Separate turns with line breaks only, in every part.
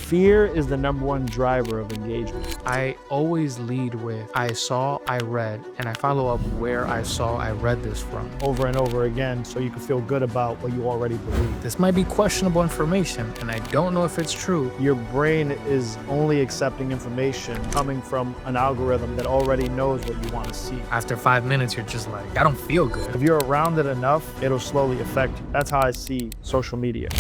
Fear is the number one driver of engagement.
I always lead with I saw, I read, and I follow up where I saw, I read this from.
Over and over again, so you can feel good about what you already believe.
This might be questionable information, and I don't know if it's true.
Your brain is only accepting information coming from an algorithm that already knows what you want to see.
After 5 minutes, you're just like, I don't feel good.
If you're around it enough, it'll slowly affect you. That's how I see social media.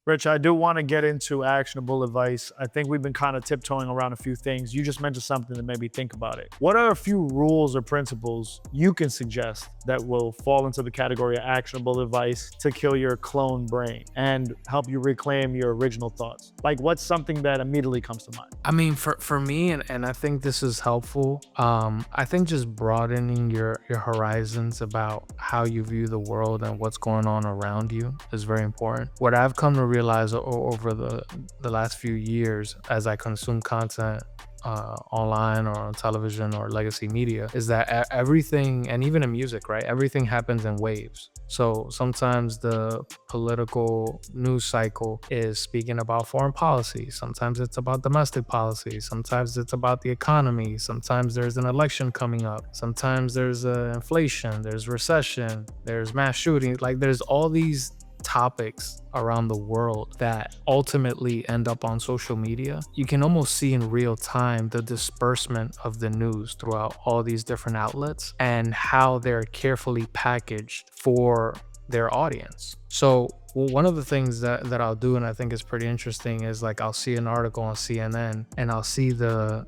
Rich, I do want to get into actionable advice. I think we've been kind of tiptoeing around a few things. You just mentioned something that made me think about it. What are a few rules or principles you can suggest that will fall into the category of actionable advice to kill your clone brain and help you reclaim your original thoughts? Like, what's something that immediately comes to mind?
I mean, for me, and I think this is helpful, I think just broadening your horizons about how you view the world and what's going on around you is very important. What I've come to realize over the last few years as I consume content online or on television or legacy media is that everything, and even in music, right? Everything happens in waves. So sometimes the political news cycle is speaking about foreign policy. Sometimes it's about domestic policy. Sometimes it's about the economy. Sometimes there's an election coming up. Sometimes there's inflation, there's recession, there's mass shooting. Like there's all these topics around the world that ultimately end up on social media. You can almost see in real time the disbursement of the news throughout all these different outlets and how they're carefully packaged for their audience. So one of the things that I'll do, and I think is pretty interesting, is like I'll see an article on CNN and I'll see the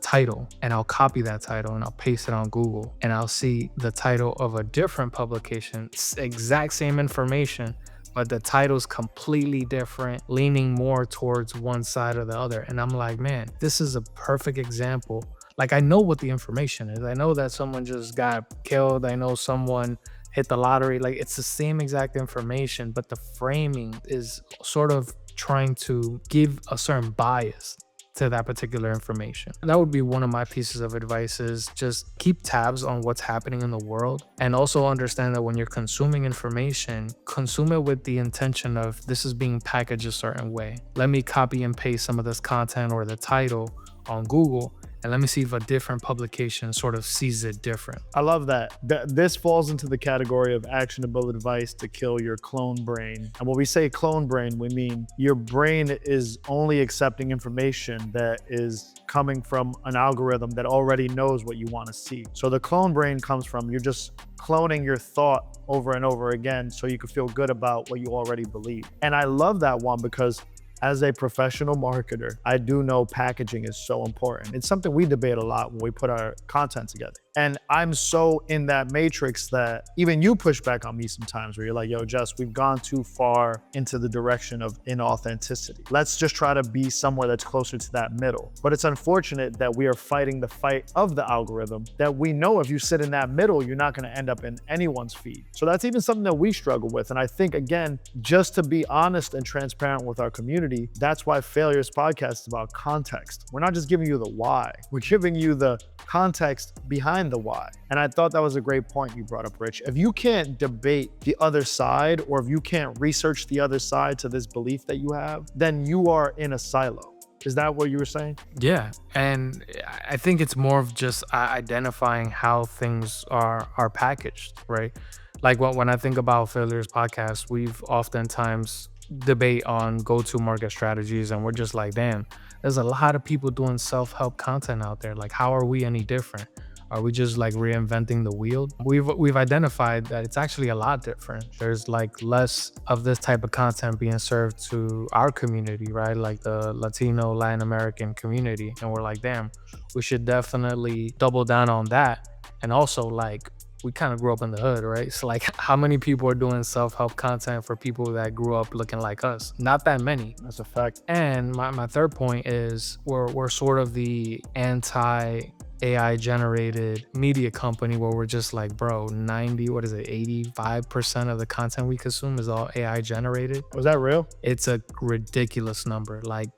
title, and I'll copy that title and I'll paste it on Google, and I'll see the title of a different publication, exact same information, but the title's completely different, leaning more towards one side or the other. And I'm like, man, this is a perfect example. Like, I know what the information is. I know that someone just got killed. I know someone hit the lottery. Like, it's the same exact information, but the framing is sort of trying to give a certain bias to that particular information. And that would be one of my pieces of advice, is just keep tabs on what's happening in the world, and also understand that when you're consuming information, consume it with the intention of, this is being packaged a certain way. Let me copy and paste some of this content or the title on Google, and let me see if a different publication sort of sees it different.
I love that. This falls into the category of actionable advice to kill your clone brain. And when we say clone brain, we mean your brain is only accepting information that is coming from an algorithm that already knows what you want to see. So the clone brain comes from, you're just cloning your thought over and over again so you can feel good about what you already believe. And I love that one because as a professional marketer, I do know packaging is so important. It's something we debate a lot when we put our content together. And I'm so in that matrix that even you push back on me sometimes, where you're like, yo, Jess, we've gone too far into the direction of inauthenticity. Let's just try to be somewhere that's closer to that middle. But it's unfortunate that we are fighting the fight of the algorithm, that we know if you sit in that middle, you're not gonna end up in anyone's feed. So that's even something that we struggle with. And I think, again, just to be honest and transparent with our community, that's why Failures Podcast is about context. We're not just giving you the why, we're giving you the context behind the why. And I thought that was a great point you brought up, Rich. If you can't debate the other side, or if you can't research the other side to this belief that you have, then you are in a silo. Is that what you were saying?
Yeah, and I think it's more of just identifying how things are packaged, right? Like when I think about Failures Podcast, we've oftentimes debate on go-to-market strategies, and we're just like, damn, there's a lot of people doing self-help content out there. Like, how are we any different? Are we just like reinventing the wheel? We've identified that it's actually a lot different. There's like less of this type of content being served to our community, right? Like the Latino, Latin American community. And we're like, damn, we should definitely double down on that. And also, like, we kind of grew up in the hood, right? So like, how many people are doing self-help content for people that grew up looking like us? Not that many.
That's a fact.
And my third point is we're sort of the AI generated media company, where we're just like, bro, 85% of the content we consume is all AI generated.
Was that real?
It's a ridiculous number. Like,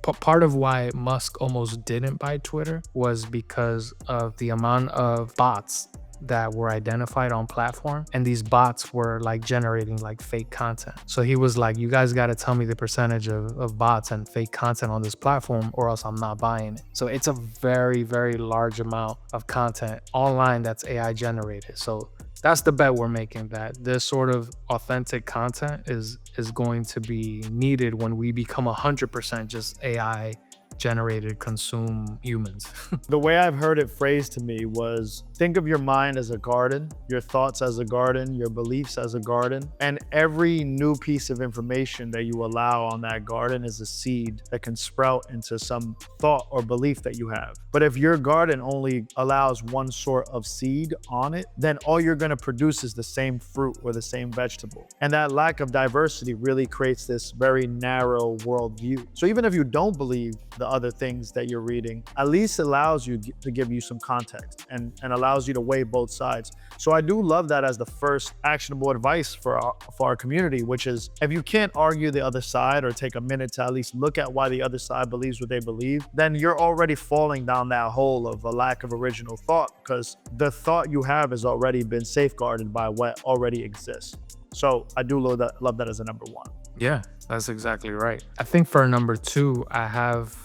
part of why Musk almost didn't buy Twitter was because of the amount of bots that were identified on platform, and these bots were like generating like fake content. So he was like, you guys got to tell me the percentage of bots and fake content on this platform, or else I'm not buying it. So it's a very, very large amount of content online that's AI generated. So that's the bet we're making, that this sort of authentic content is going to be needed when we become 100% just AI generated consume humans.
The way I've heard it phrased to me was, think of your mind as a garden, your thoughts as a garden, your beliefs as a garden, and every new piece of information that you allow on that garden is a seed that can sprout into some thought or belief that you have. But if your garden only allows one sort of seed on it, then all you're going to produce is the same fruit or the same vegetable. And that lack of diversity really creates this very narrow worldview. So even if you don't believe the other things that you're reading, at least allows you to give you some context and allows you to weigh both sides. So I do love that as the first actionable advice for our community, which is, if you can't argue the other side or take a minute to at least look at why the other side believes what they believe, then you're already falling down that hole of a lack of original thought, because the thought you have has already been safeguarded by what already exists. So I do love that as a number one.
Yeah, that's exactly right. I think for number two, I have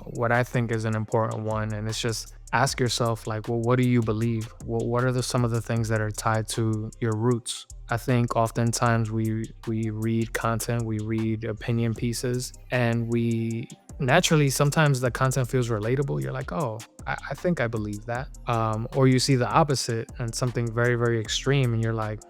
what I think is an important one, and it's just ask yourself, like, well, what do you believe? Well, what are some of the things that are tied to your roots? I think oftentimes we read content, we read opinion pieces, and we naturally, sometimes the content feels relatable. You're like, oh, I think I believe that. Or you see the opposite and something very, very extreme, and you're like,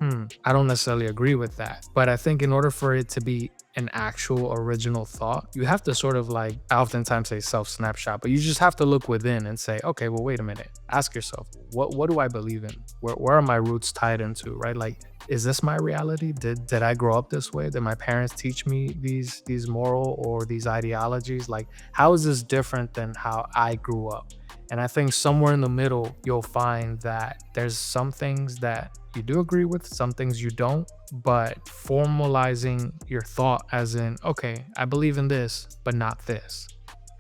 I don't necessarily agree with that. But I think in order for it to be an actual original thought, you have to sort of, like, I oftentimes say self-snapshot, but you just have to look within and say, okay, well, wait a minute. Ask yourself, what do I believe in? Where are my roots tied into, right? Like, is this my reality? Did I grow up this way? Did my parents teach me these moral or these ideologies? Like, how is this different than how I grew up? And I think somewhere in the middle, you'll find that there's some things that you do agree with, some things you don't, but formalizing your thought as in, okay, I believe in this, but not this.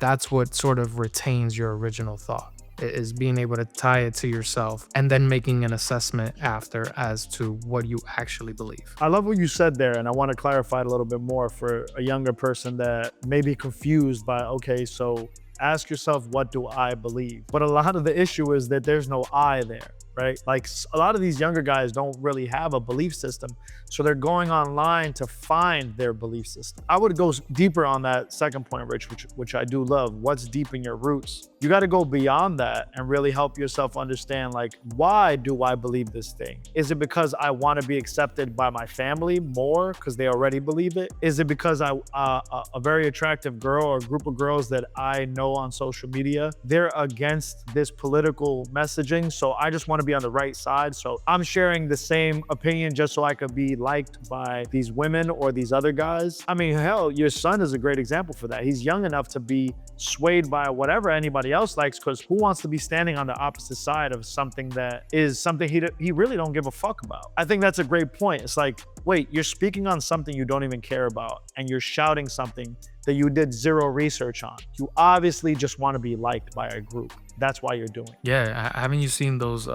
That's what sort of retains your original thought, is being able to tie it to yourself and then making an assessment after as to what you actually believe.
I love what you said there, and I want to clarify it a little bit more for a younger person that may be confused by, okay, so ask yourself, what do I believe? But a lot of the issue is that there's no I there, right? Like, a lot of these younger guys don't really have a belief system, so they're going online to find their belief system. I would go deeper on that second point, Rich, which I do love. What's deep in your roots? You got to go beyond that and really help yourself understand, like, why do I believe this thing? Is it because I want to be accepted by my family more because they already believe it? Is it because a very attractive girl or a group of girls that I know on social media, they're against this political messaging, so I just want to be on the right side, so I'm sharing the same opinion just so I could be liked by these women or these other guys? I mean, hell, your son is a great example for that. He's young enough to be swayed by whatever anybody else likes, because who wants to be standing on the opposite side of something that is something he really don't give a fuck about? I think that's a great point. It's like, wait, you're speaking on something you don't even care about, and you're shouting something that you did zero research on. You obviously just want to be liked by a group. That's why you're doing it.
Yeah, haven't you seen those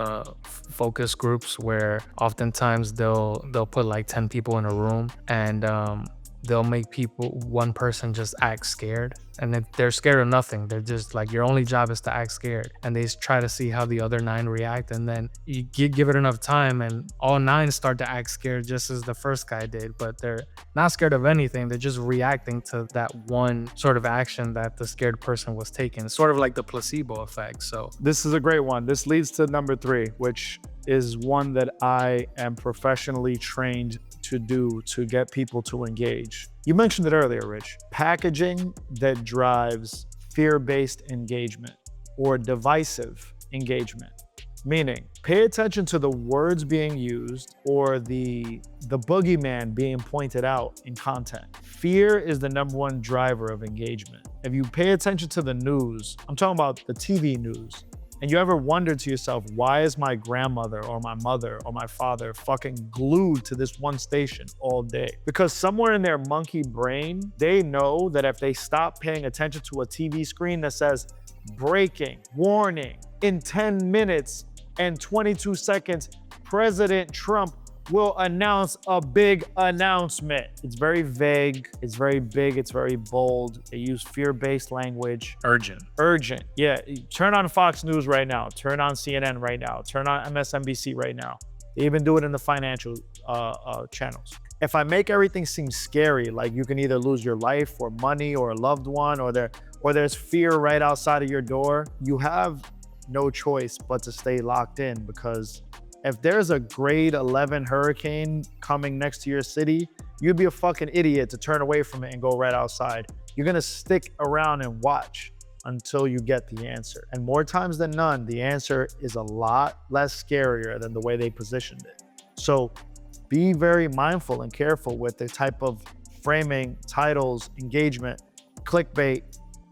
focus groups where oftentimes they'll put like 10 people in a room, and they'll make one person just act scared, and if they're scared of nothing, they're just like, your only job is to act scared, and they try to see how the other 9 react, and then you give it enough time and all 9 start to act scared just as the first guy did, but they're not scared of anything. They're just reacting to that one sort of action that the scared person was taking. It's sort of like the placebo effect. So
this is a great one. This leads to number 3, which is one that I am professionally trained to do to get people to engage. You mentioned it earlier, Rich. Packaging that drives fear-based engagement or divisive engagement. Meaning, pay attention to the words being used or the boogeyman being pointed out in content. Fear is the number one driver of engagement. If you pay attention to the news, I'm talking about the TV news, and you ever wonder to yourself, why is my grandmother or my mother or my father fucking glued to this one station all day? Because somewhere in their monkey brain, they know that if they stop paying attention to a TV screen that says, breaking, warning, in 10 minutes, and 22 seconds, President Trump will announce a big announcement. It's very vague, it's very big, it's very bold. They use fear-based language.
Urgent.
Urgent, yeah. Turn on Fox News right now, turn on CNN right now, turn on MSNBC right now. They even do it in the financial channels. If I make everything seem scary, like you can either lose your life or money or a loved one, or there's fear right outside of your door, you have no choice but to stay locked in, because if there's a grade 11 hurricane coming next to your city, you'd be a fucking idiot to turn away from it and go right outside. You're gonna stick around and watch until you get the answer. And more times than none, the answer is a lot less scarier than the way they positioned it. So be very mindful and careful with the type of framing, titles, engagement, clickbait,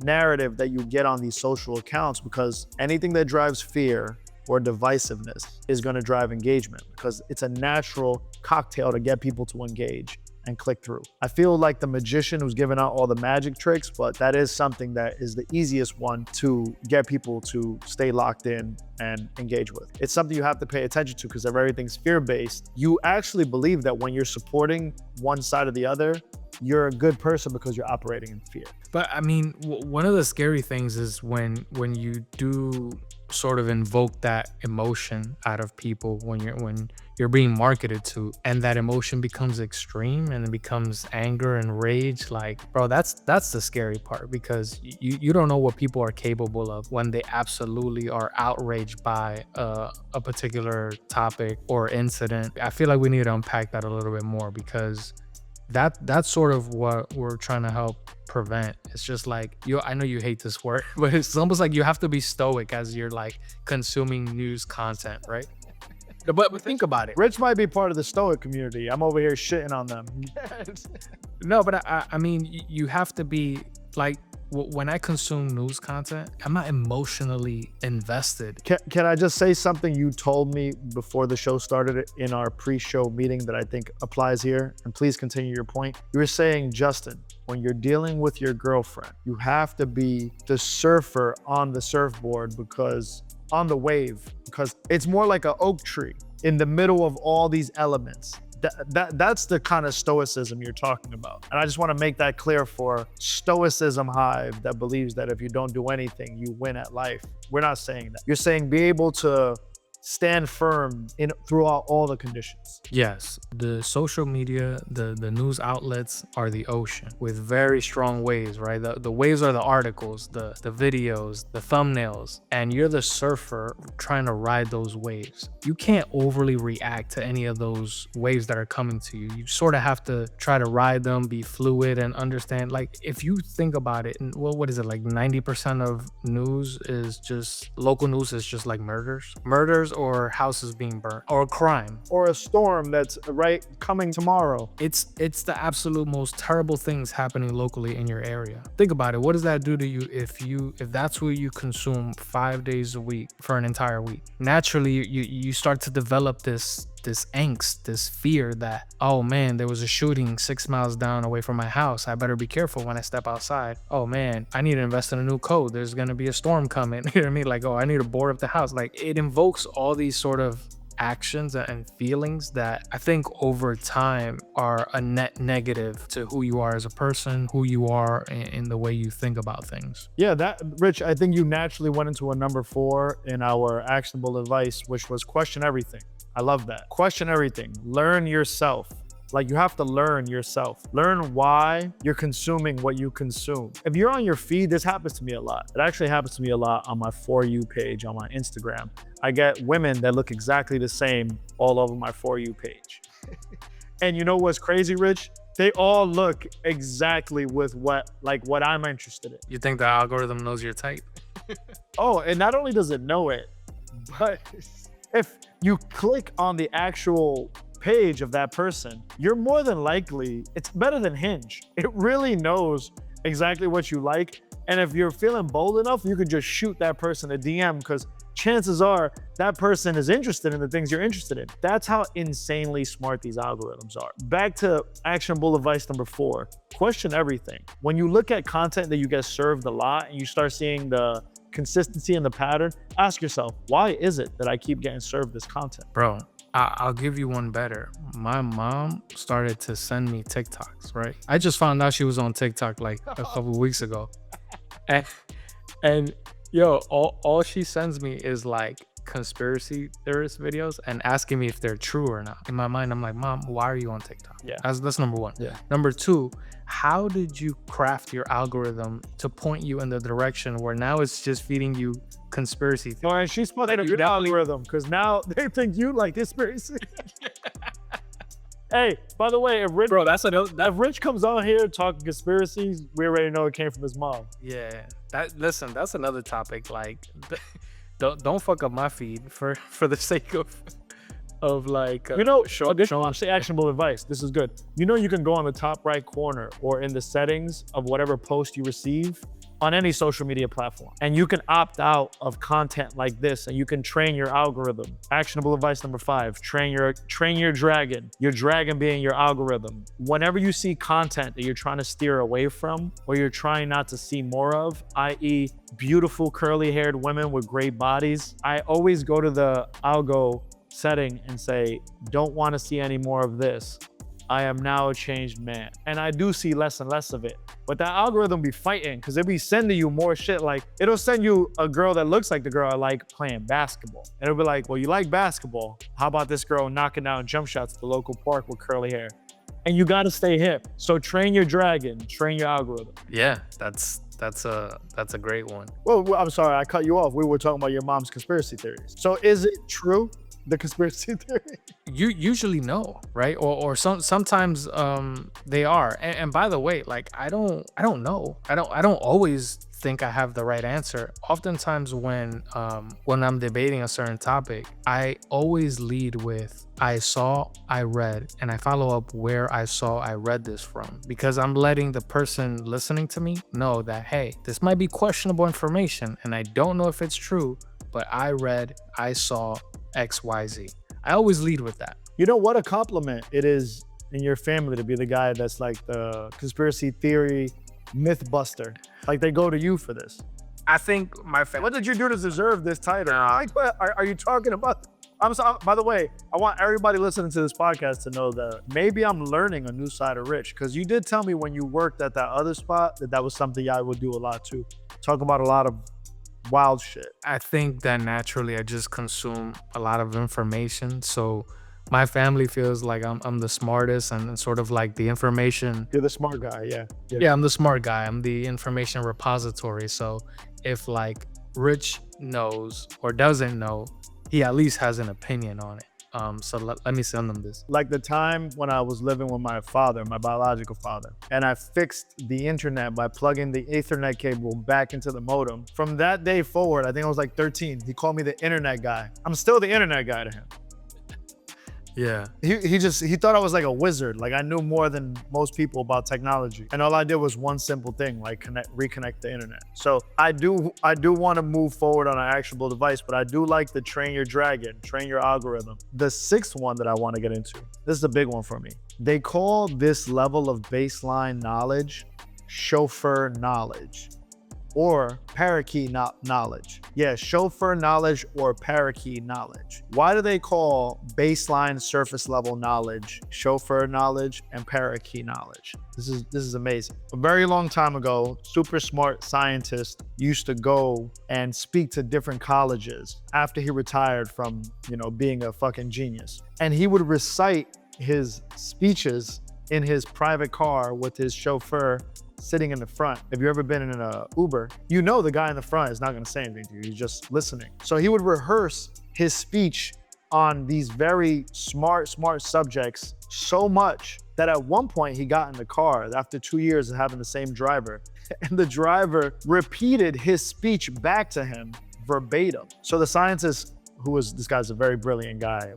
narrative that you get on these social accounts, because anything that drives fear or divisiveness is going to drive engagement, because it's a natural cocktail to get people to engage and click through. I feel like the magician who's giving out all the magic tricks, but that is something that is the easiest one to get people to stay locked in and engage with. It's something you have to pay attention to, because if everything's fear-based, you actually believe that when you're supporting one side or the other, you're a good person because you're operating in fear.
But I mean, one of the scary things is when you do sort of invoke that emotion out of people when you're being marketed to, and that emotion becomes extreme and it becomes anger and rage. Like, bro, that's the scary part, because you don't know what people are capable of when they absolutely are outraged by a particular topic or incident. I feel like we need to unpack that a little bit more, because that's sort of what we're trying to help prevent. It's just like, I know you hate this word, but it's almost like you have to be stoic as you're like consuming news content, right? But think about it.
Rich might be part of the stoic community. I'm over here shitting on them.
No, but I mean, you have to be like, when I consume news content, I'm not emotionally invested.
Can I just say something you told me before the show started in our pre-show meeting that I think applies here? And please continue your point. You were saying, Justin, when you're dealing with your girlfriend, you have to be the surfer on the surfboard, because on the wave, because it's more like an oak tree in the middle of all these elements. That's the kind of stoicism you're talking about. And I just want to make that clear for stoicism hive that believes that if you don't do anything, you win at life. We're not saying that. You're saying be able to stand firm throughout all the conditions.
Yes, the social media, the news outlets are the ocean with very strong waves, right? The waves are the articles, the videos, the thumbnails, and you're the surfer trying to ride those waves. You can't overly react to any of those waves that are coming to you. You sort of have to try to ride them, be fluid, and understand. Like, if you think about it, well, what is it, like 90% of news is just, local news is just like murders or houses being burnt or crime
or a storm that's coming tomorrow.
It's the absolute most terrible things happening locally in your area. Think about it. What does that do to you if that's what you consume 5 days a week for an entire week? Naturally, you start to develop this angst, this fear that, oh man, there was a shooting 6 miles down away from my house. I better be careful when I step outside. Oh man, I need to invest in a new coat. There's gonna be a storm coming. You know what I mean? Like, oh, I need to board up the house. Like, it invokes all these sort of actions and feelings that I think over time are a net negative to who you are as a person, who you are in the way you think about things.
Yeah, that, Rich, I think you naturally went into a number 4 in our actionable advice, which was question everything. I love that. Question everything. Learn yourself. Like, you have to learn yourself. Learn why you're consuming what you consume. If you're on your feed, this happens to me a lot. It actually happens to me a lot on my For You page on my Instagram. I get women that look exactly the same all over my For You page. And you know what's crazy, Rich? They all look exactly with what I'm interested in.
You think the algorithm knows your type?
Oh, and not only does it know it, but if you click on the actual page of that person, you're more than likely, it's better than Hinge. It really knows exactly what you like. And if you're feeling bold enough, you could just shoot that person a DM, because chances are that person is interested in the things you're interested in. That's how insanely smart these algorithms are. Back to actionable advice number 4, question everything. When you look at content that you get served a lot and you start seeing the consistency in the pattern, ask yourself, why is it that I keep getting served this content?
Bro, I'll give you one better. My mom started to send me TikToks, right? I just found out she was on TikTok like a couple weeks ago. And yo, all she sends me is like conspiracy theorist videos and asking me if they're true or not. In my mind, I'm like, Mom, why are you on TikTok?
Yeah.
That's number one.
Yeah.
Number two, how did you craft your algorithm to point you in the direction where now it's just feeding you conspiracy theories?
No, and she's supposed to good algorithm because now they think you like conspiracy. Hey, by the way, if Rich comes on here talking conspiracies, we already know it came from his mom.
Yeah, that's another topic. Like, don't fuck up my feed for the sake of like
say actionable advice. This is good. You can go on the top right corner or in the settings of whatever post you receive on any social media platform, and you can opt out of content like this, and you can train your algorithm. Actionable advice number 5: train your dragon. Your dragon being your algorithm. Whenever you see content that you're trying to steer away from, or you're trying not to see more of, i.e., beautiful curly-haired women with great bodies, I always go to the algo setting and say, don't want to see any more of this. I am now a changed man. And I do see less and less of it. But that algorithm be fighting because it be sending you more shit. Like, it'll send you a girl that looks like the girl I like playing basketball. And it'll be like, well, you like basketball. How about this girl knocking down jump shots at the local park with curly hair? And you got to stay hip. So train your dragon, train your algorithm.
Yeah, that's a great one.
Well, I'm sorry, I cut you off. We were talking about your mom's conspiracy theories. So is it true? The conspiracy theory?
You usually know, right? Or sometimes they are. And by the way, like I don't know. I don't always think I have the right answer. Oftentimes when I'm debating a certain topic, I always lead with I saw, I read, and I follow up where I saw, I read this from, because I'm letting the person listening to me know that, hey, this might be questionable information and I don't know if it's true, but I read, I saw XYZ. I always lead with that.
What a compliment it is in your family to be the guy that's like the conspiracy theory myth buster. Like, they go to you for this.
I think my family.
What did you do to deserve this title? Are you talking about? I'm sorry. By the way, I want everybody listening to this podcast to know that maybe I'm learning a new side of Rich, because you did tell me when you worked at that other spot that was something I would do a lot too. Talk about a lot of wild shit.
I think that naturally I just consume a lot of information. So my family feels like I'm the smartest and sort of like the information.
You're the smart guy, yeah.
Yeah, I'm the smart guy. I'm the information repository. So if like Rich knows or doesn't know, he at least has an opinion on it. So let me send them this.
Like the time when I was living with my father, my biological father, and I fixed the internet by plugging the Ethernet cable back into the modem. From that day forward, I think I was like 13, he called me the internet guy. I'm still the internet guy to him.
Yeah.
He thought I was like a wizard. Like I knew more than most people about technology. And all I did was one simple thing, like reconnect the internet. So I do want to move forward on an actionable device, but I do like the train your dragon, train your algorithm. The 6th one that I want to get into, this is a big one for me. They call this level of baseline knowledge chauffeur knowledge, or parakeet knowledge. Yeah, chauffeur knowledge or parakeet knowledge. Why do they call baseline surface level knowledge chauffeur knowledge and parakeet knowledge? This is amazing. A very long time ago, super smart scientist used to go and speak to different colleges after he retired from, being a fucking genius. And he would recite his speeches in his private car with his chauffeur sitting in the front. If you've ever been in an Uber, the guy in the front is not gonna say anything to you, he's just listening. So he would rehearse his speech on these very smart subjects so much that at one point he got in the car after 2 years of having the same driver, and the driver repeated his speech back to him verbatim. So the scientist, this guy's a very brilliant guy.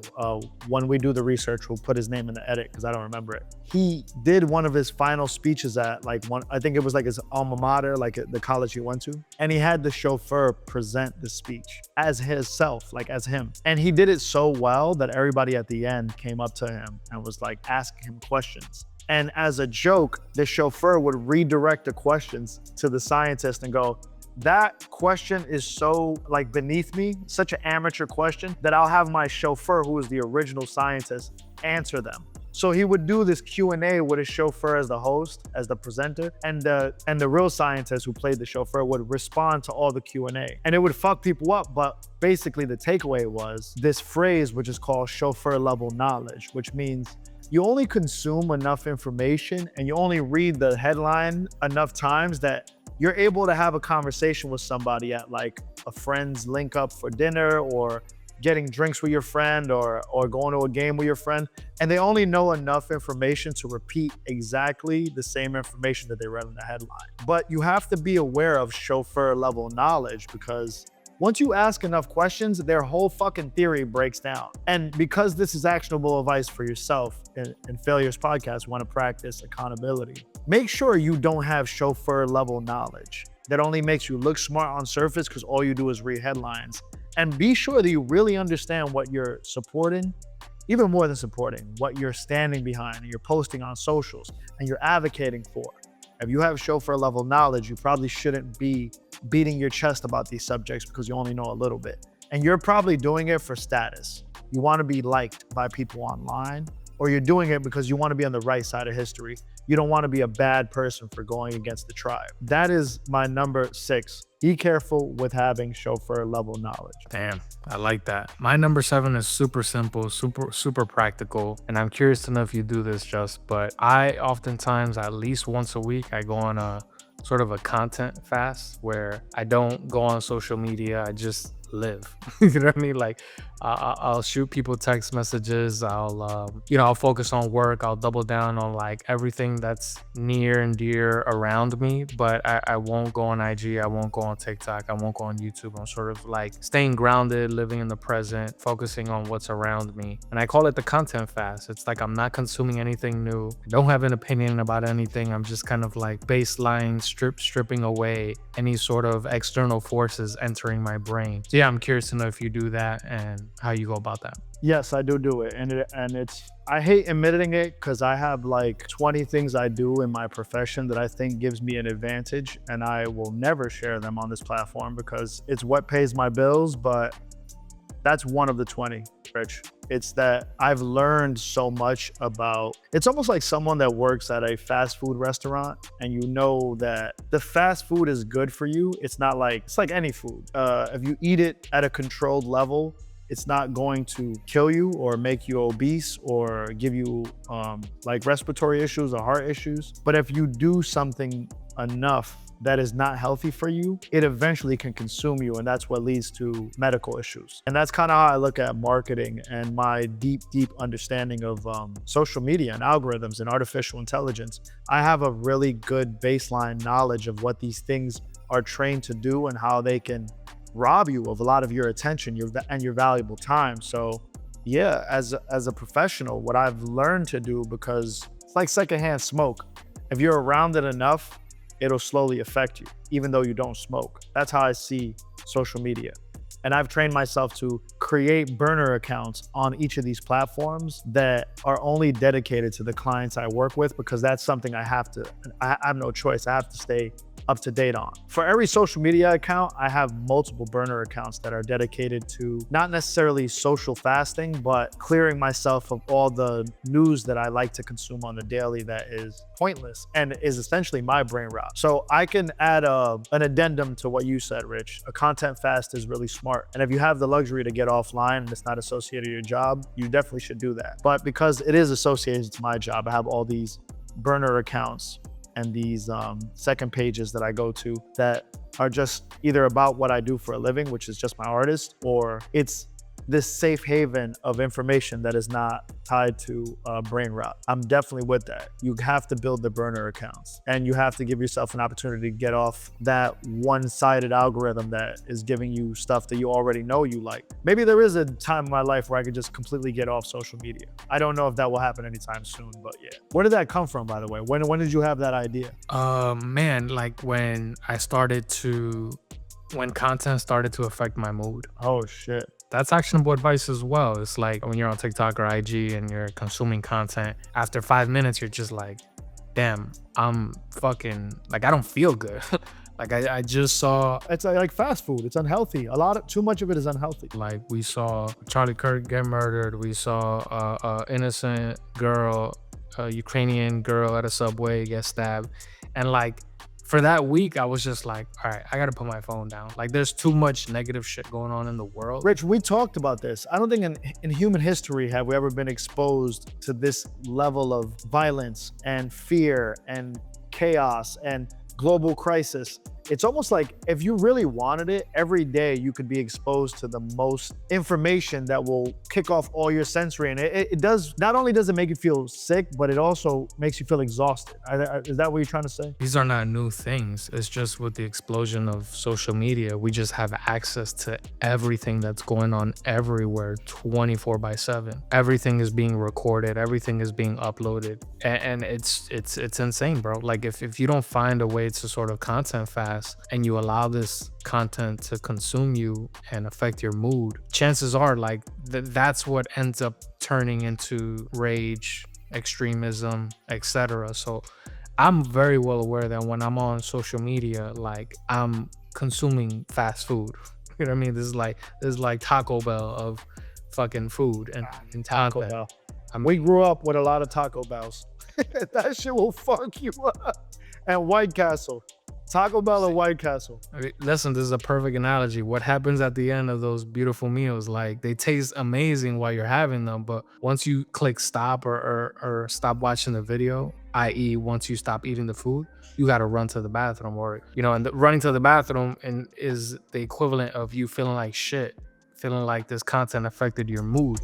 When we do the research, we'll put his name in the edit because I don't remember it. He did one of his final speeches at I think it was like his alma mater, like the college he went to. And he had the chauffeur present the speech as himself, like as him. And he did it so well that everybody at the end came up to him and was like asking him questions. And as a joke, the chauffeur would redirect the questions to the scientist and go, That question is so like beneath me, such an amateur question, that I'll have my chauffeur, who is the original scientist, answer them. So he would do this Q&A with his chauffeur as the host, as the presenter, and the real scientist who played the chauffeur would respond to all the Q&A. And it would fuck people up, but basically the takeaway was this phrase, which is called chauffeur level knowledge, which means you only consume enough information and you only read the headline enough times that you're able to have a conversation with somebody at like a friend's link up for dinner, or getting drinks with your friend, or going to a game with your friend, and they only know enough information to repeat exactly the same information that they read in the headline. But you have to be aware of chauffeur level knowledge, because once you ask enough questions, their whole fucking theory breaks down. And because this is actionable advice for yourself, in Failures Podcast, we want to practice accountability. Make sure you don't have chauffeur level knowledge that only makes you look smart on surface because all you do is read headlines. And be sure that you really understand what you're supporting, even more than supporting, what you're standing behind and you're posting on socials and you're advocating for. If you have chauffeur level knowledge, you probably shouldn't be beating your chest about these subjects because you only know a little bit. And you're probably doing it for status. You want to be liked by people online, or you're doing it because you want to be on the right side of history. You don't want to be a bad person for going against the tribe. That is my number 6. Be careful with having chauffeur level knowledge.
Damn, I like that. My number 7 is super simple, super practical. And I'm curious to know if you do this, but I oftentimes, at least once a week, I go on a sort of a content fast where I don't go on social media. I just live. You know what I mean? Like I'll shoot people text messages. I'll focus on work. I'll double down on like everything that's near and dear around me, but I won't go on IG. I won't go on TikTok. I won't go on YouTube. I'm sort of like staying grounded, living in the present, focusing on what's around me. And I call it the content fast. It's like I'm not consuming anything new. I don't have an opinion about anything. I'm just kind of like baseline stripping away any sort of external forces entering my brain. So yeah, I'm curious to know if you do that and how you go about that.
Yes, I do it. And it's, I hate admitting it because I have like 20 things I do in my profession that I think gives me an advantage, and I will never share them on this platform because it's what pays my bills, but that's one of the 20, Rich. It's that I've learned so much about, it's almost like someone that works at a fast food restaurant and you know that the fast food is good for you. It's like any food. If you eat it at a controlled level, it's not going to kill you or make you obese or give you like respiratory issues or heart issues. But if you do something enough that is not healthy for you, it eventually can consume you, and that's what leads to medical issues. And that's kind of how I look at marketing and my deep understanding of social media and algorithms and artificial intelligence. I have a really good baseline knowledge of what these things are trained to do and how they can rob you of a lot of your attention and your valuable time. So yeah, as a professional, what I've learned to do, because it's like secondhand smoke. If you're around it enough, it'll slowly affect you, even though you don't smoke. That's how I see social media. And I've trained myself to create burner accounts on each of these platforms that are only dedicated to the clients I work with, because that's something I have no choice. I have to stay up to date on. For every social media account, I have multiple burner accounts that are dedicated to not necessarily social fasting, but clearing myself of all the news that I like to consume on the daily that is pointless and is essentially my brain rot. So I can add an addendum to what you said, Rich. A content fast is really smart. And if you have the luxury to get offline and it's not associated to your job, you definitely should do that. But because it is associated to my job, I have all these burner accounts and these second pages that I go to that are just either about what I do for a living, which is just my artist, or it's this safe haven of information that is not tied to brain rot. I'm definitely with that. You have to build the burner accounts, and you have to give yourself an opportunity to get off that one-sided algorithm that is giving you stuff that you already know you like. Maybe there is a time in my life where I could just completely get off social media. I don't know if that will happen anytime soon, but yeah. Where did that come from, by the way? When did you have that idea?
Man, like when content started to affect my mood.
Oh shit.
That's actionable advice as well. It's like when you're on TikTok or IG and you're consuming content, after 5 minutes, you're just like, damn, I'm fucking, like, I don't feel good. Like I just saw,
It's like fast food. It's unhealthy. Too much of it is unhealthy.
like we saw Charlie Kirk get murdered. We saw innocent girl, a Ukrainian girl at a subway get stabbed. And like for that week, I was just like, all right, I gotta put my phone down. Like there's too much negative shit going on in the world.
Rich, we talked about this. I don't think in human history have we ever been exposed to this level of violence and fear and chaos and global crisis. It's almost like if you really wanted it, every day you could be exposed to the most information that will kick off all your sensory. And it does, not only does it make you feel sick, but it also makes you feel exhausted. Is that what you're trying to say?
These are not new things. It's just with the explosion of social media, we just have access to everything that's going on everywhere 24/7. Everything is being recorded, everything is being uploaded. And it's insane, bro. Like if you don't find a way to sort of content fast and you allow this content to consume you and affect your mood, chances are like that's what ends up turning into rage, extremism, etc. So I'm very well aware that when I'm on social media, like I'm consuming fast food. You know what I mean? This is like Taco Bell of fucking food and
Taco
content.
Bell. We grew up with a lot of Taco Bells. That shit will fuck you up. And White Castle. Taco Bell or White Castle?
I mean, listen, this is a perfect analogy. What happens at the end of those beautiful meals, like they taste amazing while you're having them, but once you click stop or stop watching the video, i.e. once you stop eating the food, you got to run to the bathroom, or and running to the bathroom is the equivalent of you feeling like shit, feeling like this content affected your mood.